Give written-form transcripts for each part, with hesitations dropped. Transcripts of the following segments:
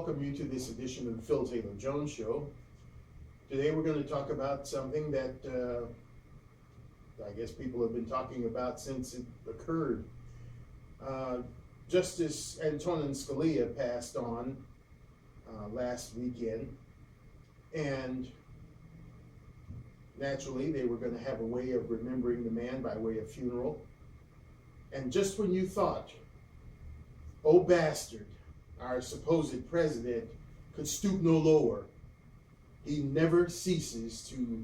welcome you to this edition of the Phil Taylor Jones Show. Today we're going to talk about something that I guess people have been talking about since it occurred. Justice Antonin Scalia passed on last weekend, and naturally they were going to have a way of remembering the man by way of funeral. And just when you thought Obastard, our supposed president, could stoop no lower, he never ceases to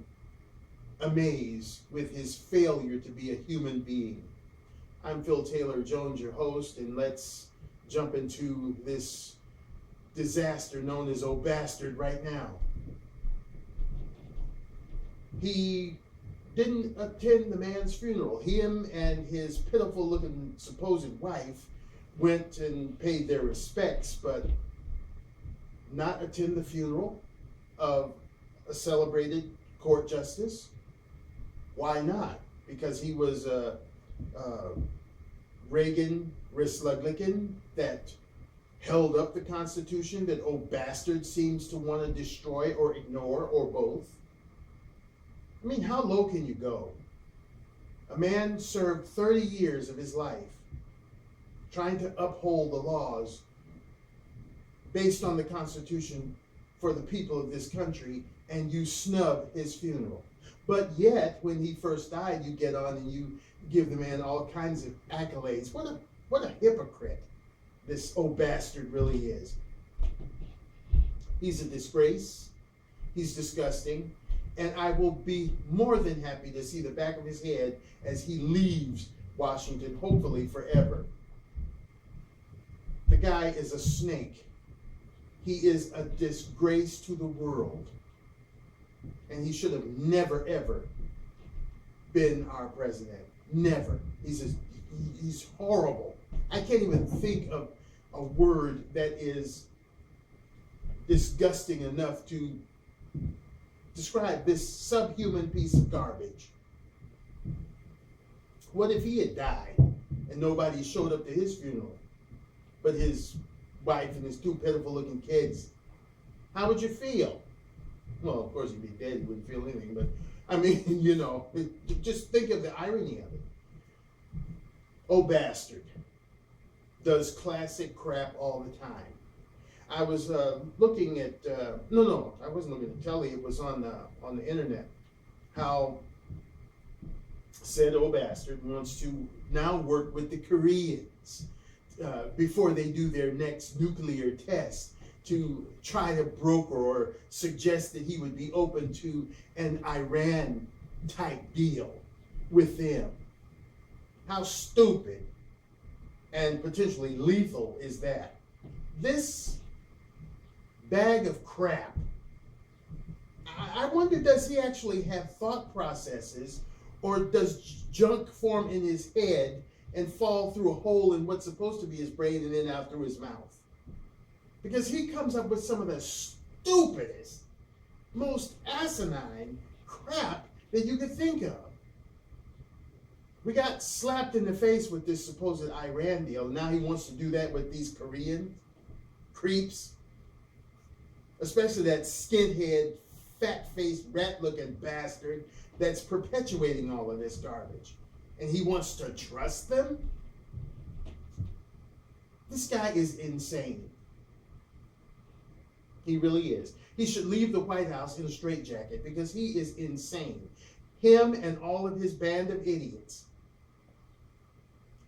amaze with his failure to be a human being. I'm Phil Taylor Jones, your host, and let's jump into this disaster known as Obastard right now. He didn't attend the man's funeral. Him and his pitiful-looking supposed wife went and paid their respects, but not attend the funeral of a celebrated court justice. Why not? Because he was a Reagan Republican that held up the Constitution that Obastard seems to want to destroy or ignore, or both. I mean, how low can you go? A man served 30 years of his life trying to uphold the laws based on the Constitution for the people of this country, and you snub his funeral. But yet, when he first died, you get on and you give the man all kinds of accolades. What a hypocrite this Obastard really is. He's a disgrace. He's disgusting. And I will be more than happy to see the back of his head as he leaves Washington, hopefully forever. The guy is a snake. He is a disgrace to the world. And he should have never, ever been our president. Never. He's horrible. I can't even think of a word that is disgusting enough to describe this subhuman piece of garbage. What if he had died and nobody showed up to his funeral but his wife and his two pitiful-looking kids? How would you feel? Well, of course, he'd be dead. He wouldn't feel anything. But, I mean, you know, just think of the irony of it. Obastard does classic crap all the time. I was looking at, no, I wasn't looking at telly. It was on the internet. How said Obastard wants to now work with the Koreans before they do their next nuclear test, to try to broker or suggest that he would be open to an Iran type deal with them. How stupid and potentially lethal is that? This bag of crap, I wonder, does he actually have thought processes, or does junk form in his head and fall through a hole in what's supposed to be his brain and then out through his mouth? Because he comes up with some of the stupidest, most asinine crap that you could think of. We got slapped in the face with this supposed Iran deal. Now he wants to do that with these Korean creeps. Especially that skinhead, fat-faced, rat-looking bastard that's perpetuating all of this garbage. And he wants to trust them? This guy is insane. He really is. He should leave the White House in a straitjacket because he is insane. Him and all of his band of idiots.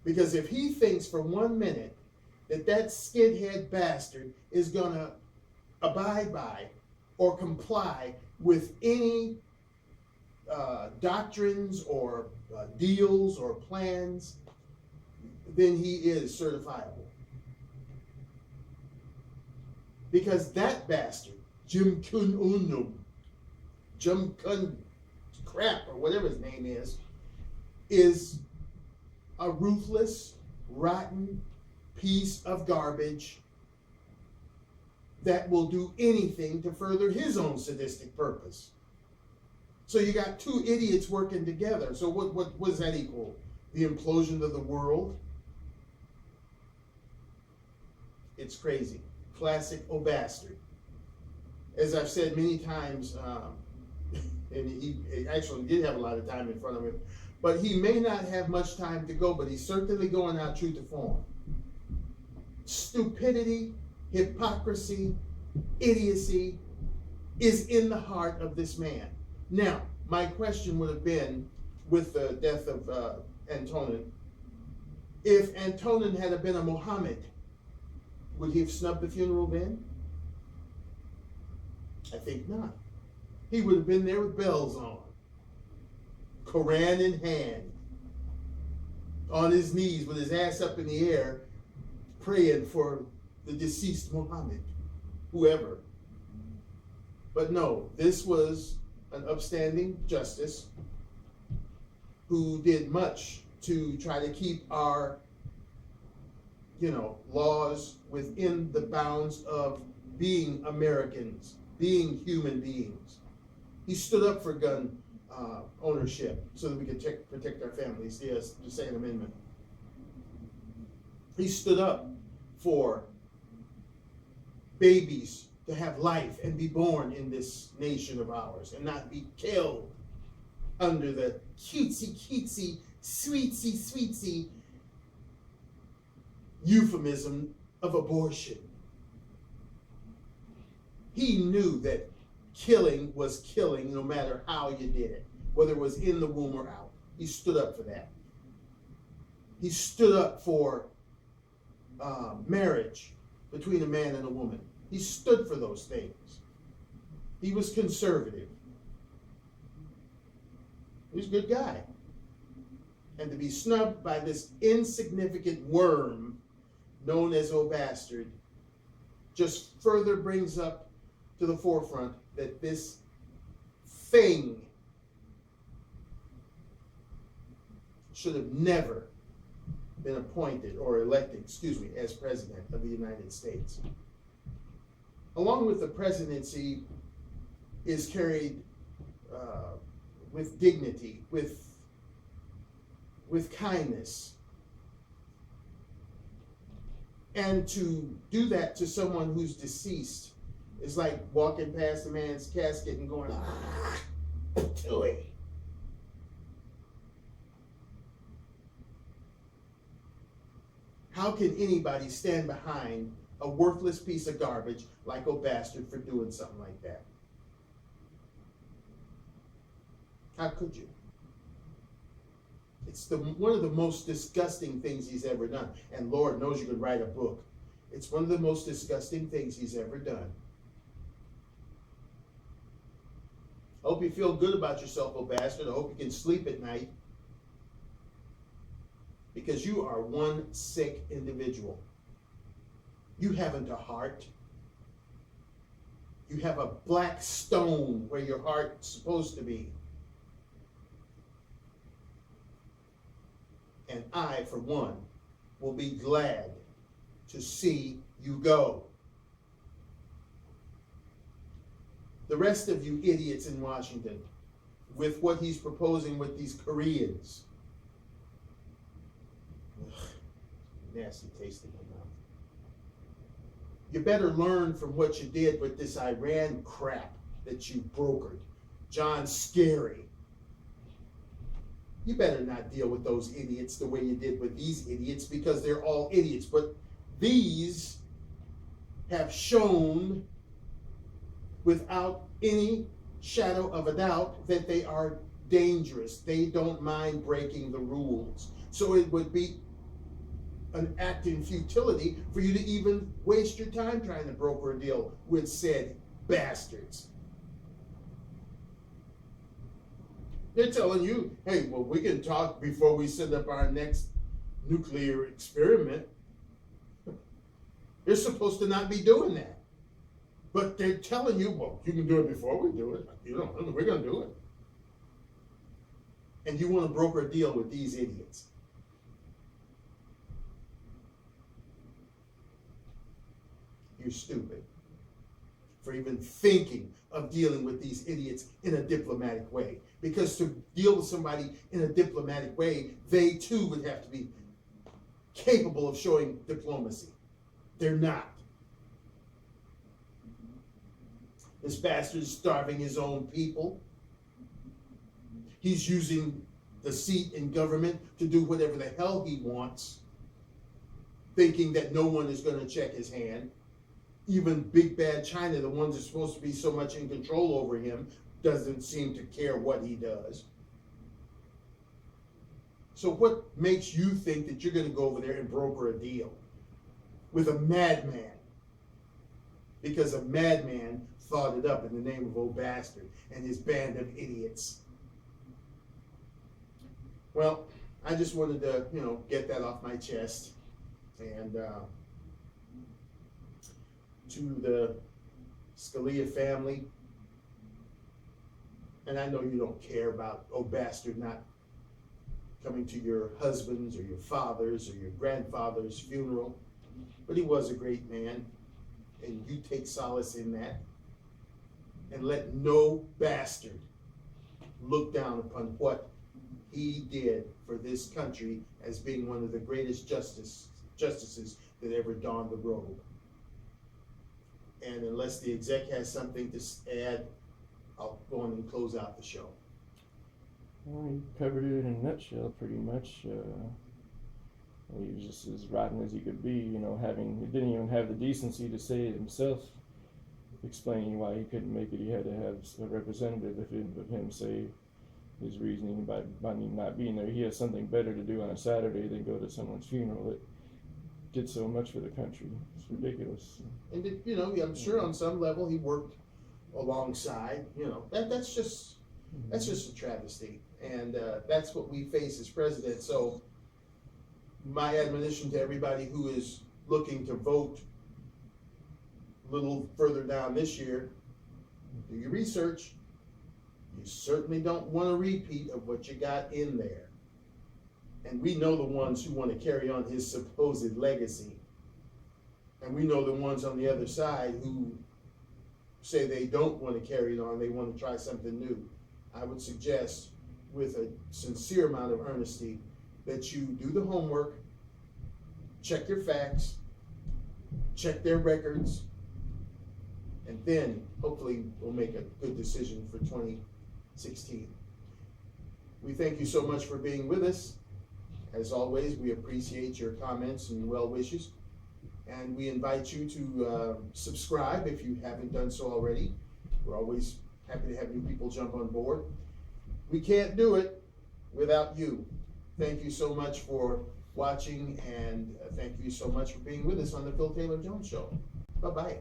Because if he thinks for 1 minute that skinhead bastard is going to abide by or comply with any doctrines or deals or plans, then he is certifiable. Because that bastard, Jim Kun crap, or whatever his name is a ruthless, rotten piece of garbage that will do anything to further his own sadistic purpose. So you got two idiots working together. So what does that equal? The implosion of the world? It's crazy. classic Obastard. As I've said many times, and he actually did have a lot of time in front of him, but he may not have much time to go, but he's certainly going out true to form. Stupidity, hypocrisy, idiocy is in the heart of this man. Now, my question would have been, with the death of Antonin, if Antonin had been a Mohammed, would he have snubbed the funeral then? I think not. He would have been there with bells on, Quran in hand, on his knees with his ass up in the air, praying for the deceased Muhammad, whoever. But no, this was an upstanding justice who did much to try to keep our, laws within the bounds of being Americans, being human beings. He stood up for gun ownership so that we could protect our families, the Second Amendment. He stood up for babies to have life and be born in this nation of ours and not be killed under the cutesy, sweetsy euphemism of abortion. He knew that killing was killing no matter how you did it, whether it was in the womb or out. He stood up for that. He stood up for marriage between a man and a woman. He stood for those things. He was conservative. He was a good guy. And to be snubbed by this insignificant worm known as Obastard just further brings up to the forefront that this thing should have never been appointed or elected, as president of the United States. Along with the presidency is carried with dignity, with kindness. And to do that to someone who's deceased is like walking past a man's casket and going, to it. How can anybody stand behind a worthless piece of garbage like Obastard for doing something like that? How could you? It's one of the most disgusting things he's ever done. And Lord knows you could write a book. It's one of the most disgusting things he's ever done. I hope you feel good about yourself, Obastard. I hope you can sleep at night. Because you are one sick individual. You haven't a heart. You have a black stone where your heart's supposed to be. And I, for one, will be glad to see you go. The rest of you idiots in Washington, with what he's proposing with these Koreans. Ugh, nasty taste in my mouth. You better learn from what you did with this Iran crap that you brokered. John Scary. You better not deal with those idiots the way you did with these idiots, because they're all idiots. But these have shown without any shadow of a doubt that they are dangerous. They don't mind breaking the rules. So it would be an act in futility for you to even waste your time trying to broker a deal with said bastards. They're telling you, hey, well, we can talk before we set up our next nuclear experiment. They're supposed to not be doing that. But they're telling you, well, you can do it before we do it. We're going to do it. And you want to broker a deal with these idiots. You're stupid for even thinking of dealing with these idiots in a diplomatic way. Because to deal with somebody in a diplomatic way, they too would have to be capable of showing diplomacy. They're not. This bastard is starving his own people. He's using the seat in government to do whatever the hell he wants, thinking that no one is going to check his hand. Even big bad China, the ones that's supposed to be so much in control over him, doesn't seem to care what he does. So what makes you think that you're going to go over there and broker a deal with a madman? Because a madman thought it up in the name of Obastard and his band of idiots. Well, I just wanted to, get that off my chest. And to the Scalia family, and I know you don't care about Obastard not coming to your husband's or your father's or your grandfather's funeral, but he was a great man, and you take solace in that. And let no bastard look down upon what he did for this country as being one of the greatest justices that ever donned the robe. And unless the exec has something to add, I'll go on and close out the show. Well, he covered it in a nutshell, pretty much. He was just as rotten as he could be, he didn't even have the decency to say it himself, explaining why he couldn't make it. He had to have a representative of him say his reasoning by not being there. He has something better to do on a Saturday than go to someone's funeral that did so much for the country. It's ridiculous. And I'm sure on some level he worked alongside. That's just a travesty, and that's what we face as president. So my admonition to everybody who is looking to vote a little further down this year, do your research. You certainly don't want a repeat of what you got in there. And we know the ones who want to carry on his supposed legacy. And we know the ones on the other side who say they don't want to carry it on, they want to try something new. I would suggest, with a sincere amount of earnesty, that you do the homework, check your facts, check their records, and then hopefully we'll make a good decision for 2016. We thank you so much for being with us. As always, we appreciate your comments and well wishes. And we invite you to subscribe if you haven't done so already. We're always happy to have new people jump on board. We can't do it without you. Thank you so much for watching, and thank you so much for being with us on the Phil Taylor Jones Show. Bye-bye.